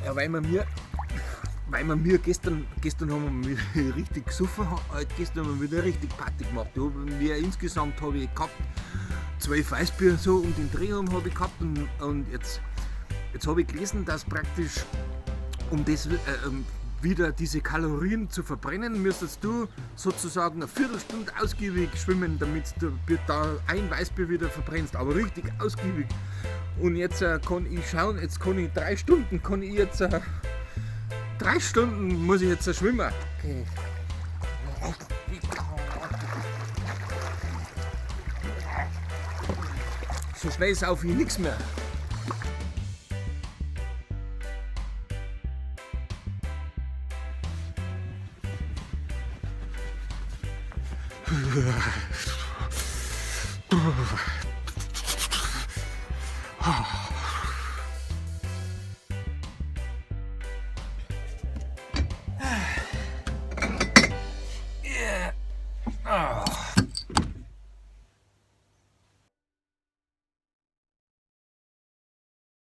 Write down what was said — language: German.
Ja, weil wir gestern haben wir wieder richtig gesoffen, gestern haben wir wieder richtig Party gemacht. Insgesamt habe ich gehabt 12 Weißbier so um den Dreh herum habe ich gehabt und jetzt habe ich gelesen, dass praktisch um das wieder diese Kalorien zu verbrennen, müsstest du sozusagen eine Viertelstunde ausgiebig schwimmen, damit du da ein Weißbier wieder verbrennst, aber richtig ausgiebig. Und jetzt kann ich schauen, jetzt kann ich 3 Stunden, 3 Stunden muss ich jetzt schwimmen. Okay. So schnell sauf ich nichts mehr.